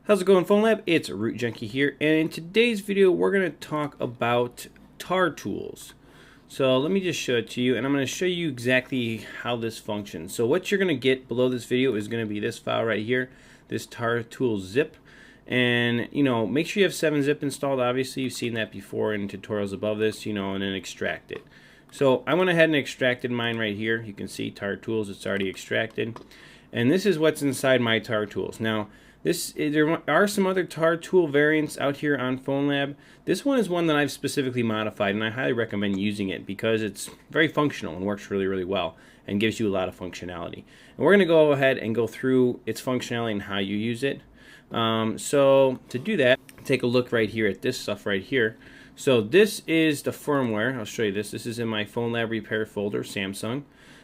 How's it going, FRP? It's Root Junkie here, and in today's video we're going to talk about tar tools. So let me just show it to you, and I'm going to show you exactly how this functions. So what you're going to get below this video is going to be this file right here, this tar tool zip. And make sure you have 7-zip installed. Obviously you've seen that before in tutorials above this, and then extract it. So I went ahead and extracted mine right here. You can see tar tools, it's already extracted. And this is what's inside my tar tools. Now there are some other tar tool variants out here on PhonLab. This one is one that I've specifically modified, and I highly recommend using it because it's very functional and works really, really well and gives you a lot of functionality. And we're going to go ahead and go through its functionality and how you use it. So to do that, take a look right here at this stuff right here. So this is the firmware. I'll show you this. This is in my PhonLab repair folder, Samsung,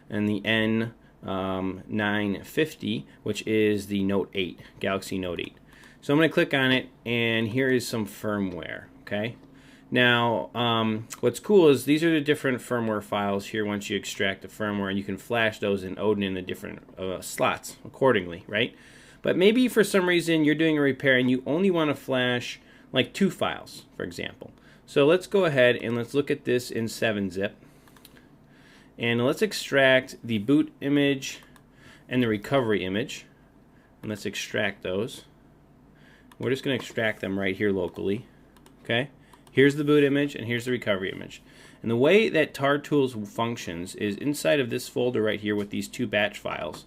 and the N950, which is the Note 8, Galaxy Note 8. So I'm going to click on it, and here is some firmware. Okay. Now, what's cool is these are the different firmware files here. Once you extract the firmware, and you can flash those in Odin in the different slots accordingly, right? But maybe for some reason you're doing a repair and you only want to flash like 2 files, for example. So let's go ahead and let's look at this in 7-zip. And let's extract the boot image and the recovery image. And let's extract those. We're just going to extract them right here locally. Okay? Here's the boot image and here's the recovery image. And the way that tar tools functions is inside of this folder right here with these 2 batch files.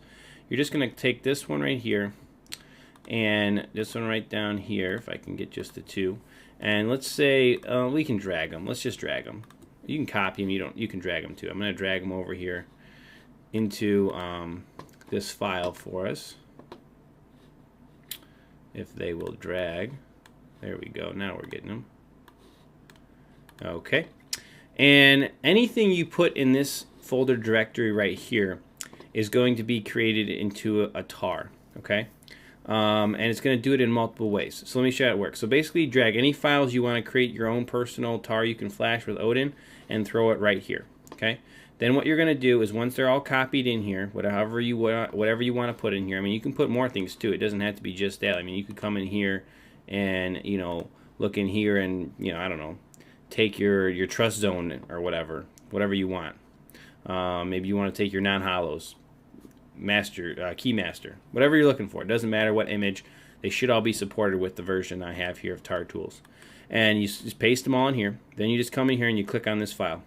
You're just going to take this one right here and this one right down here, if I can get just the 2. And let's say we can drag them. Let's just drag them. You can copy them. You can drag them too. I'm going to drag them over here into this file for us. If they will drag. There we go. Now we're getting them. Okay. And anything you put in this folder directory right here is going to be created into a tar. Okay. And it's going to do it in multiple ways. So let me show you how it works. So basically drag any files you want to create your own personal tar you can flash with Odin and throw it right here. Okay. Then what you're going to do is once they're all copied in here, whatever you want to put in here. I mean, you can put more things too. It doesn't have to be just that. I mean, you could come in here and look in here and I don't know, take your trust zone or whatever you want. Maybe you want to take your non-hollows, master, key master, whatever you're looking for. It doesn't matter what image. They should all be supported with the version I have here of tar tools. And you just paste them all in here. Then you just come in here and you click on this file.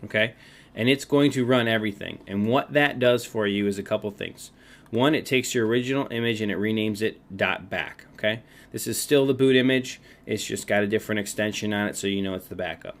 Okay? And it's going to run everything. And what that does for you is a couple things. One, it takes your original image and it renames it .back. Okay? This is still the boot image. It's just got a different extension on it so you know it's the backup.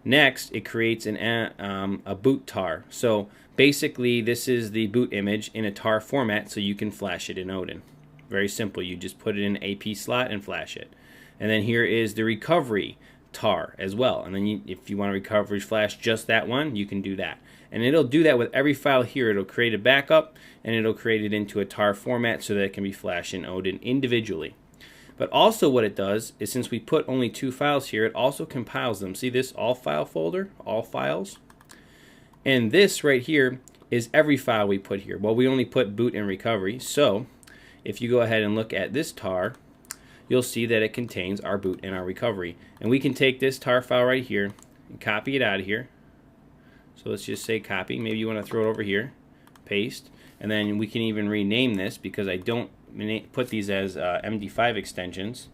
Next, it creates a boot tar. So basically, this is the boot image in a tar format so you can flash it in Odin. Very simple. You just put it in an AP slot and flash it. And then here is the recovery tar as well. And then if you want to recovery flash just that one, you can do that. And it'll do that with every file here. It'll create a backup and it'll create it into a tar format so that it can be flashed in Odin individually. But also what it does is since we put only 2 files here, it also compiles them. See this all file folder, all files? And this right here is every file we put here. Well, we only put boot and recovery. So if you go ahead and look at this tar, you'll see that it contains our boot and our recovery. And we can take this tar file right here and copy it out of here. So let's just say copy. Maybe you want to throw it over here. Paste. And then we can even rename this because I don't put these as MD5 extensions.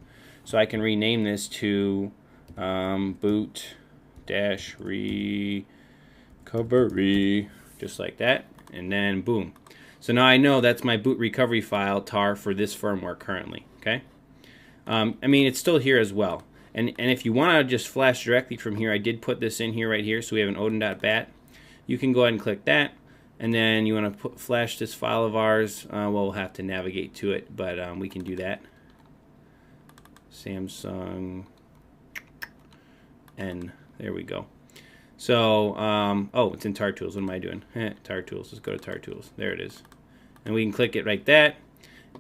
So I can rename this to boot-recovery, just like that. And then boom. So now I know that's my boot recovery file tar for this firmware currently. Okay. I mean, it's still here as well. And if you want to just flash directly from here, I did put this in here right here. So we have an Odin.bat. You can go ahead and click that. And then you want to flash this file of ours. Well, we'll have to navigate to it, but we can do that. Samsung N. There we go. So, oh, it's in tar tools. What am I doing? Tar tools. Let's go to tar tools. There it is. And we can click it like that.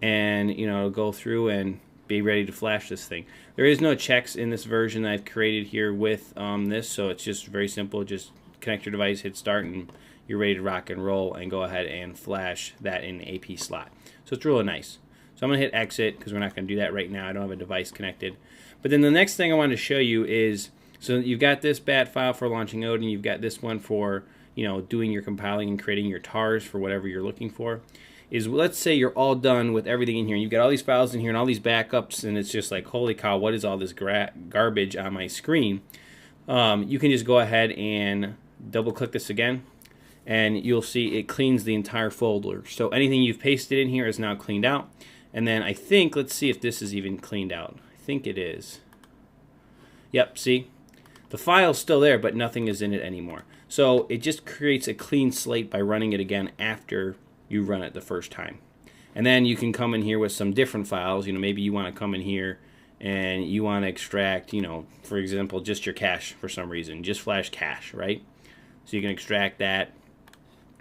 And, it'll go through and be ready to flash this thing. There is no checks in this version that I've created here with this, so it's just very simple. Just connect your device, hit start, and you're ready to rock and roll and go ahead and flash that in the AP slot. So it's really nice. So So I'm going to hit exit because we're not going to do that right now. I don't have a device connected. But then the next thing I wanted to show you is, so you've got this bat file for launching Odin. You've got this one for, you know, doing your compiling and creating your tars for whatever you're looking for. Is, let's say you're all done with everything in here, and you've got all these files in here and all these backups, and it's just like, holy cow, what is all this garbage on my screen? You can just go ahead and double click this again, and you'll see it cleans the entire folder. So anything you've pasted in here is now cleaned out. And then I think, let's see if this is even cleaned out. I think it is. Yep, see? The file's still there, but nothing is in it anymore. So it just creates a clean slate by running it again after you run it the first time. And then you can come in here with some different files. You know, maybe you want to come in here and you want to extract, you know, for example, just your cache for some reason, just flash cache, right? So you can extract that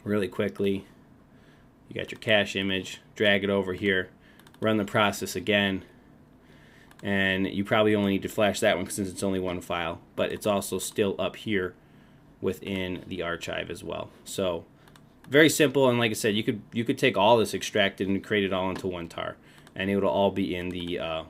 really quickly. You got your cache image, drag it over here, run the process again, and you probably only need to flash that one since it's only one file, but it's also still up here within the archive as well. So very simple, and like I said, you could take all this extracted and create it all into one tar, and it will all be in the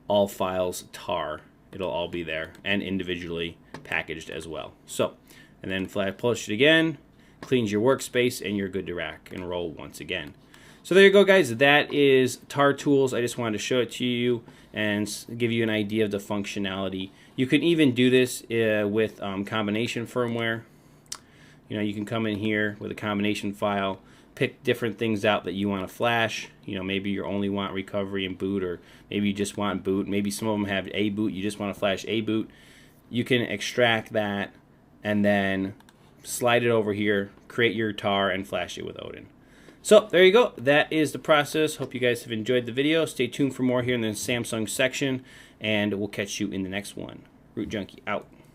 all files tar. It'll all be there and individually packaged as well. So, and then push it again, cleans your workspace, and you're good to rack and roll once again. So there you go, guys. That is tar tools. I just wanted to show it to you and give you an idea of the functionality. You can even do this with combination firmware. You know, you can come in here with a combination file, pick different things out that you want to flash. You know, maybe you only want recovery and boot, or maybe you just want boot. Maybe some of them have a boot. You just want to flash a boot. You can extract that and then slide it over here, create your tar, and flash it with Odin. So there you go. That is the process. Hope you guys have enjoyed the video. Stay tuned for more here in the Samsung section, and we'll catch you in the next one. Root Junkie out.